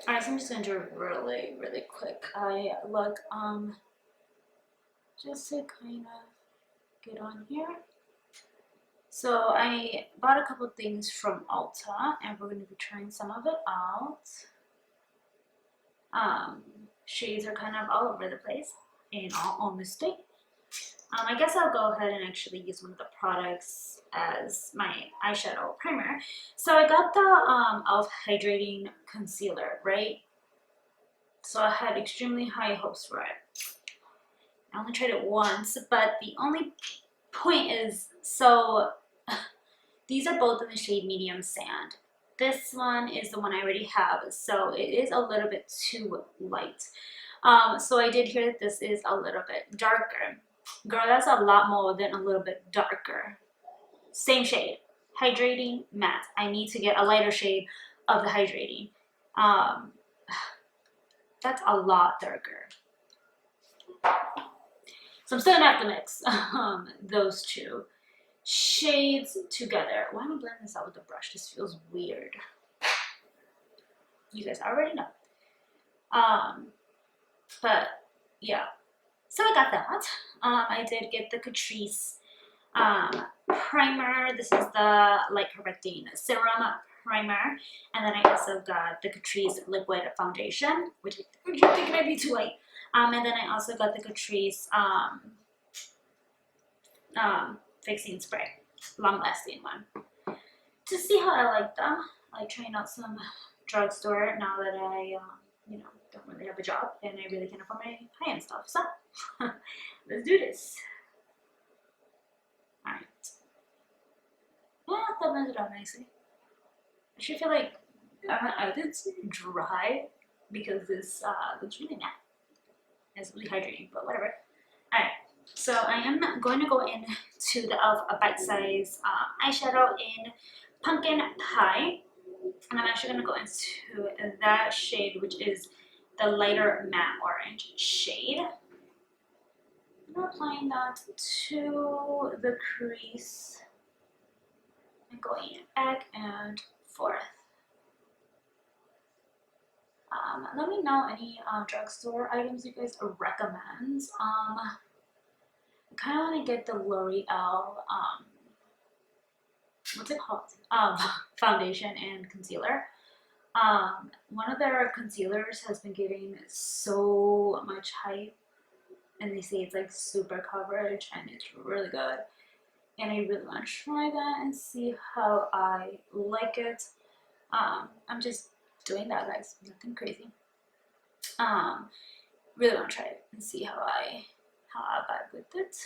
Alright, so I'm just gonna do it really, really quick. I look, just to kind of get on here. So I bought a couple things from Ulta, and we're gonna be trying some of it out. Shades are kind of all over the place, in all honesty. I guess I'll go ahead and actually use one of the products as my eyeshadow primer. So I got the e.l.f. Hydrating Concealer, right? So I had extremely high hopes for it. I only tried it once, but the only point is, so these are both in the shade Medium Sand. This one is the one I already have, so it is a little bit too light. So I did hear that this is a little bit darker. Girl, that's a lot more than a little bit darker. Same shade, hydrating matte. I need to get a lighter shade of the hydrating. That's a lot darker. So I'm still gonna have to mix those two shades together. Why am I blending this out with the brush? This feels weird. You guys already know. But yeah, so I got that. I did get the Catrice primer. This is the light correcting serum primer, and then I also got the Catrice liquid foundation, which I think might be too light. And then I also got the Catrice fixing spray, long lasting one, to see how I like them. I like trying out some drugstore now that I don't really have a job and I really can't afford my high-end stuff. So let's do this. All right. Yeah, that blends it out nicely. I should feel like I did dry because this looks really matte. It's really hydrating, but whatever. All right. So I am going to go into the e.l.f. Bite Size eyeshadow in Pumpkin Pie. And I'm actually going to go into that shade, which is the lighter matte orange shade. I'm applying that to the crease and going back and forth. Let me know any drugstore items you guys recommend. I kind of want to get the L'Oreal, what's it called? Foundation and concealer. One of their concealers has been getting so much hype, and they say it's like super coverage and it's really good. And I really want to try that and see how I like it. I'm just doing that, guys. Nothing crazy. Really want to try it and see how I vibe with it.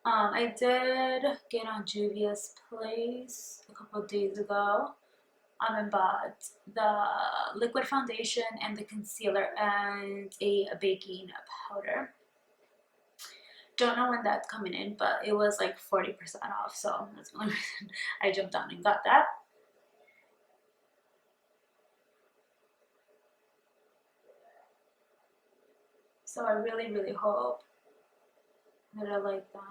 I did get on Juvia's Place a couple of days ago. And bought the liquid foundation and the concealer and a baking powder. Don't know when that's coming in, but it was like 40% off, so that's the only reason I jumped on and got that. So I really, really hope that I like them.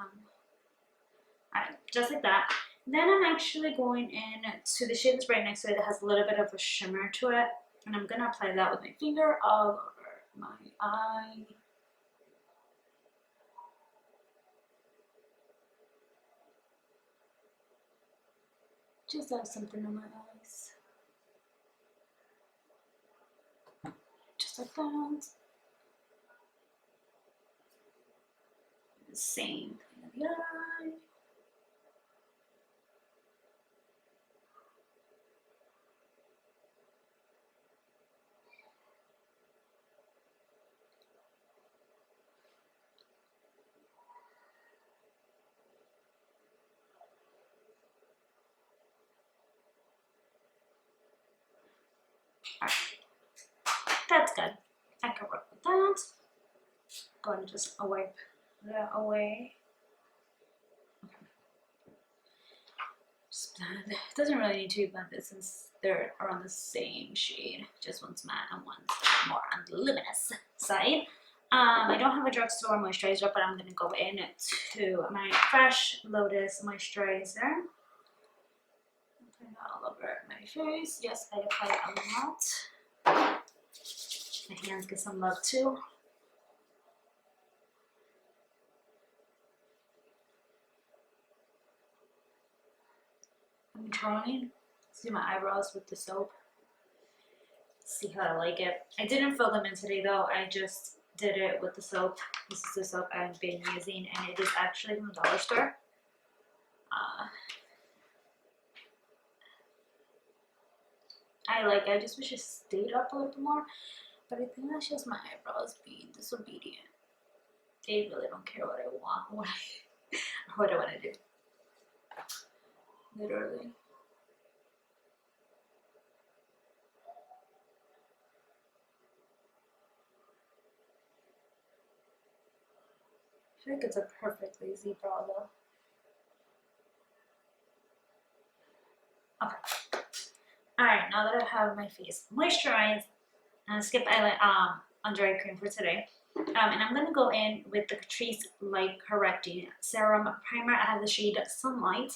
Alright, just like that. Then I'm actually going in to the shade that's right next to it that has a little bit of a shimmer to it. And I'm going to apply that with my finger all over my eye. Just have something in my eyes. Just like that. The same thing in the eye. Alright, that's good. I can work with that. Going to just wipe that away. Okay. Just blend. It doesn't really need to be blended since they're around the same shade. Just one's matte and one's more on the luminous side. I don't have a drugstore moisturizer, but I'm going to go in to my Fresh Lotus moisturizer. kind of all over my face. Yes, I applied a lot. My hands get some love too. I'm trying to do my eyebrows with the soap. See how I like it. I didn't fill them in today though. I just did it with the soap. This is the soap I've been using, and it is actually from the dollar store. I just wish it stayed up a little bit more, but I think that's just my eyebrows being disobedient. They really don't care what I want, what I want to do. Literally. I feel like it's a perfect lazy brow though. Okay. Alright, now that I have my face moisturized, I'm gonna skip under eye cream for today. And I'm gonna go in with the Catrice Light Correcting Serum Primer. I have the shade Sunlight.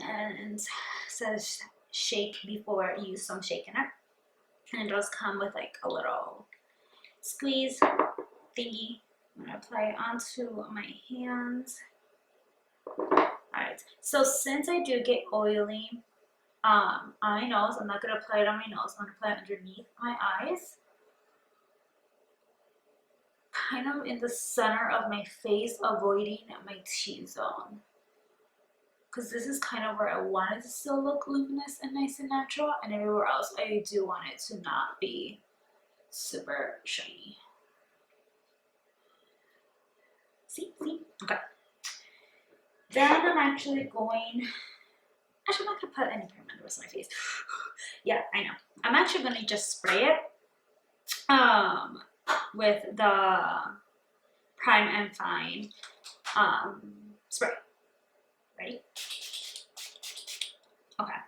And it says shake before you use some shake in it. And it does come with like a little squeeze thingy. I'm gonna apply it onto my hands. Alright, so since I do get oily on my nose, I'm not gonna apply it on my nose, I'm gonna apply it underneath my eyes. Kind of in the center of my face, avoiding my T-zone. Because this is kind of where I want it to still look luminous and nice and natural, and everywhere else I do want it to not be super shiny. See? Okay. Then I'm actually going, I'm not gonna put any cream on the rest of my face. Yeah, I know. I'm actually gonna just spray it with the Prime and Fine spray. Ready? Okay.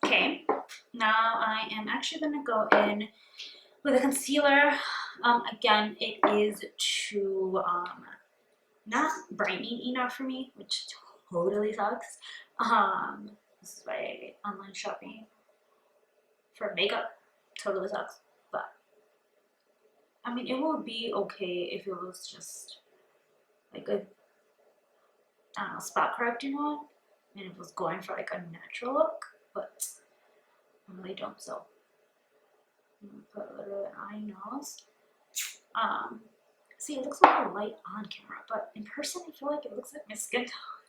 Okay. Now I am actually gonna go in with a concealer. Again, it is too not brightening enough for me, which totally sucks. This is why online shopping for makeup totally sucks. But I mean, it would be okay if it was just like a, I don't know, spot correcting one, and it was going for like a natural look, but I really don't. So I'm gonna put a little bit on my nose. See, it looks a little light on camera, but in person I feel like it looks like my skin tone.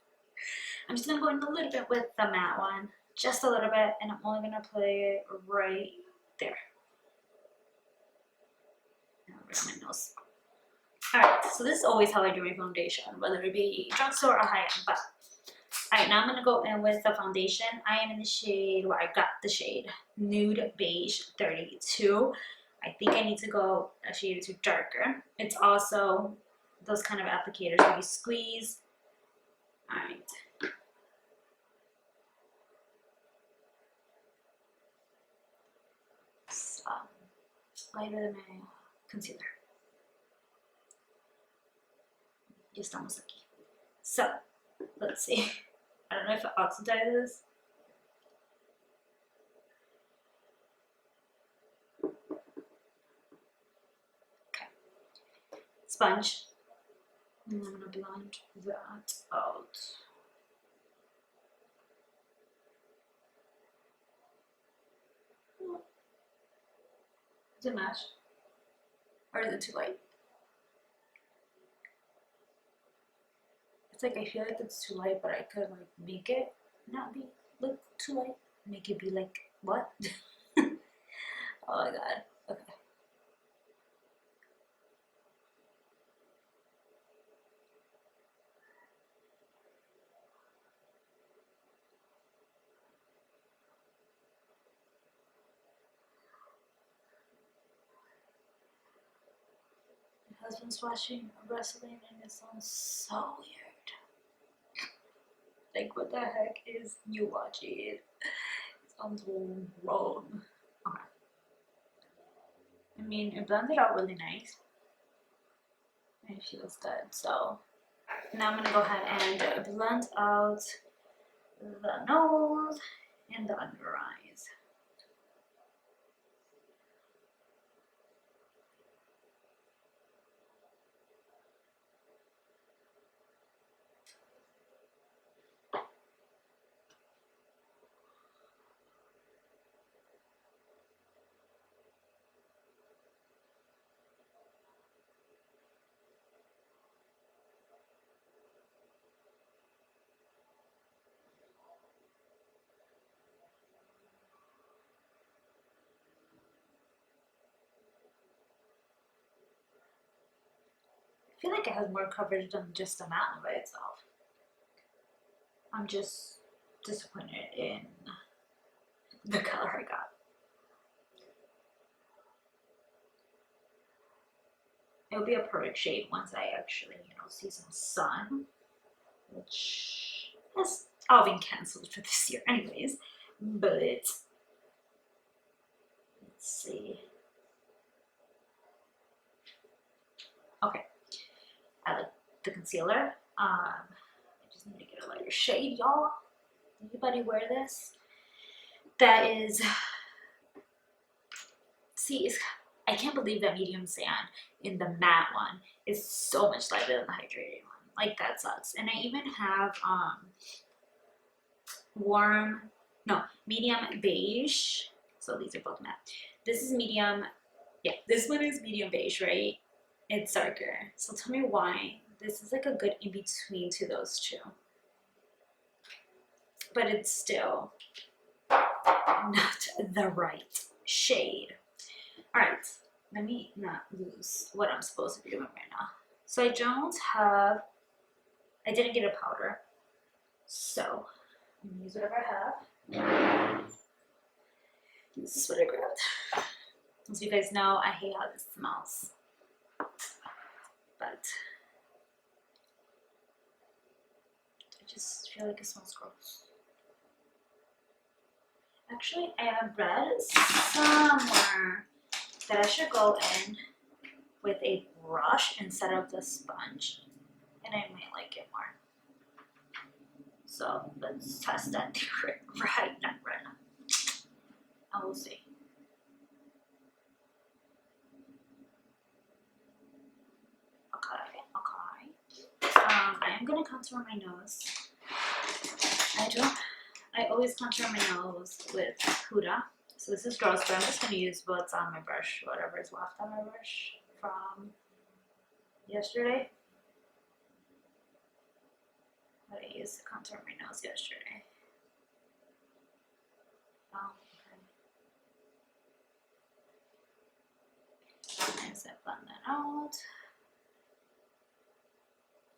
I'm just gonna go in a little bit with the matte one, just a little bit, and I'm only gonna play it right there. Right on my nose. Alright, so this is always how I do my foundation, whether it be drugstore or high-end. But alright, now I'm gonna go in with the foundation. I am in the shade, well, I got the shade Nude Beige 32. I think I need to go a shade or two darker. It's also those kind of applicators where you squeeze. Alright. Lighter than my concealer. Just almost lucky. So, let's see. I don't know if it oxidizes. Okay. Sponge. And I'm gonna blend that out. Does it match? Or is it too light? It's like I feel like it's too light, but I could like make it not be look too light. Make it be like what? Oh my god. Okay. My husband's watching wrestling and it sounds so weird. Like, what the heck is you watching? It sounds wrong. Okay. I mean, it blended out really nice. And it feels good. So now I'm gonna go ahead and blend out the nose, and the under eyes. I feel like it has more coverage than just the matte by itself. I'm just disappointed in the color I got. It'll be a perfect shade once I actually, see some sun, which has all been canceled for this year anyways. But let's see. Okay, I like the concealer. I just need to get a lighter shade, y'all. Anybody wear this? That is, see, I can't believe that medium sand in the matte one is so much lighter than the hydrated one. Like, that sucks. And I even have medium beige. So these are both matte. This is medium, yeah, this one is medium beige, right? It's darker. So tell me why. This is like a good in between to those two. But it's still not the right shade. Alright, let me not lose what I'm supposed to be doing right now. So I didn't get a powder. So I'm gonna use whatever I have. This is what I grabbed. As you guys know, I hate how this smells. But I just feel like it smells gross. Actually, I have read somewhere that I should go in with a brush instead of the sponge, and I might like it more. So let's test that theory right now. And we'll see. Okay. I am gonna contour my nose. I always contour my nose with Huda. So this is Drugstore. I'm just gonna use what's on my brush, whatever is left on my brush from yesterday. What I used to contour my nose yesterday. Oh, okay. Nice, I blend that out.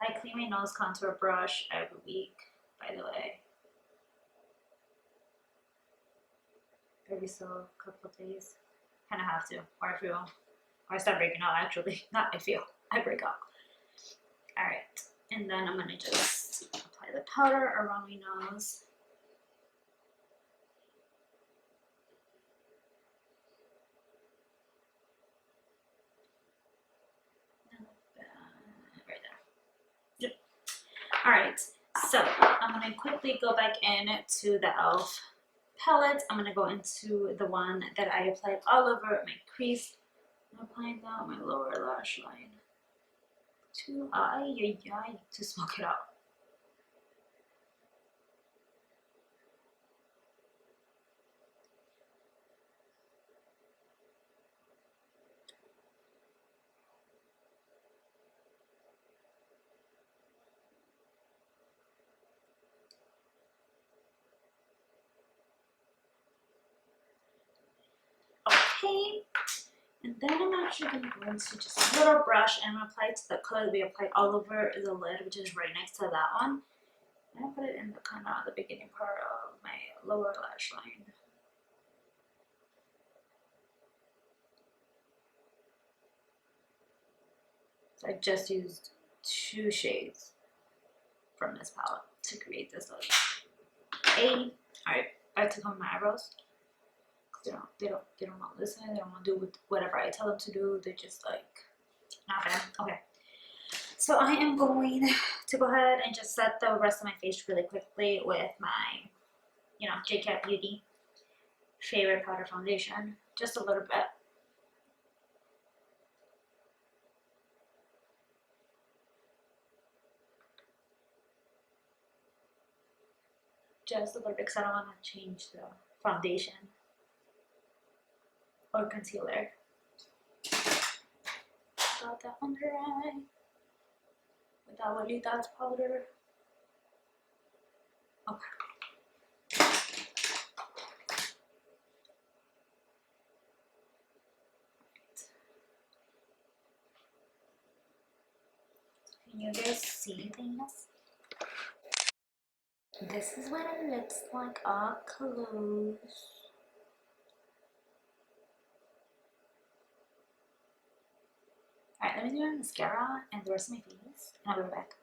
I clean my nose contour brush every week, by the way. Every so couple of days. Kind of have to, or I start breaking out actually. Not I break out. Alright, and then I'm gonna just apply the powder around my nose. Right there. Yep. Alright, so I'm gonna quickly go back in to the e.l.f. palette. I'm gonna go into the one that I applied all over my crease. I'm applying that on my lower lash line to smoke it out. Okay, and then I'm actually going to go into just a little brush and I'm going to apply it to the color that we applied all over the lid, which is right next to that one. And I put it in the kind of the beginning part of my lower lash line. So I just used 2 shades from this palette to create this look. Alright, back to my eyebrows. They don't want to listen. They don't want to do whatever I tell them to do. They're just like not gonna. Okay. So I am going to go ahead and just set the rest of my face really quickly with my, JCat Beauty favorite powder foundation. Just a little bit. Just a little bit because I don't want to change the foundation or concealer. Got that under eye with that Lolita's powder. Okay. Can you guys see things? This is what it looks like up close. Alright, let me do my mascara and the rest of my face, and I'll be right back.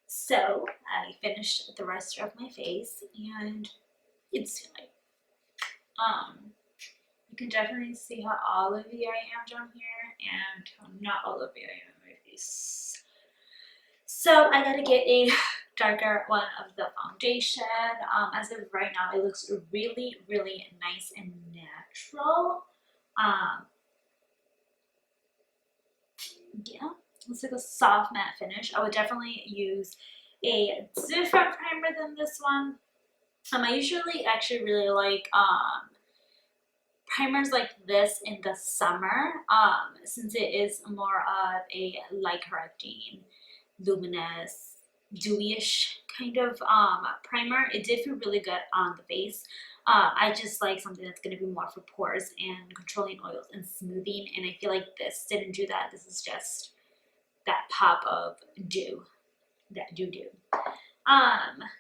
So, I finished the rest of my face, and it's like, you can definitely see how olivey I am down here, and how not olivey I am on my face. So, I gotta get a darker one of the foundation. As of right now, it looks really, really nice and natural. Yeah, it's like a soft matte finish. I would definitely use a different primer than this one. I usually actually really like primers like this in the summer, since it is more of a light correcting, luminous, dewy-ish kind of primer. It did feel really good on the face. I just like something that's going to be more for pores and controlling oils and smoothing, and I feel like this didn't do that. This is just that pop of dew, that dew.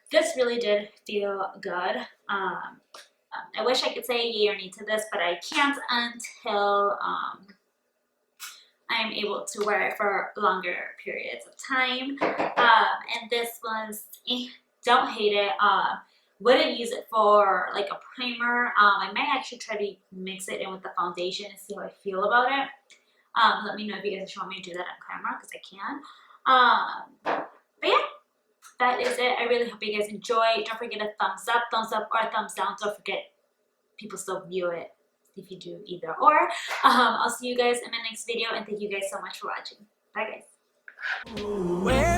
This really did feel good. I wish I could say yay or nay to this, but I can't until I am able to wear it for longer periods of time. And this was, don't hate it. Wouldn't use it for like a primer. I might actually try to mix it in with the foundation and see how I feel about it. Let me know if you guys want me to do that on camera, because I can. But yeah, that is it. I really hope you guys enjoy. Don't forget a thumbs up, or a thumbs down. Don't forget, people still view it if you do either or. I'll see you guys in my next video, and thank you guys so much for watching. Bye guys.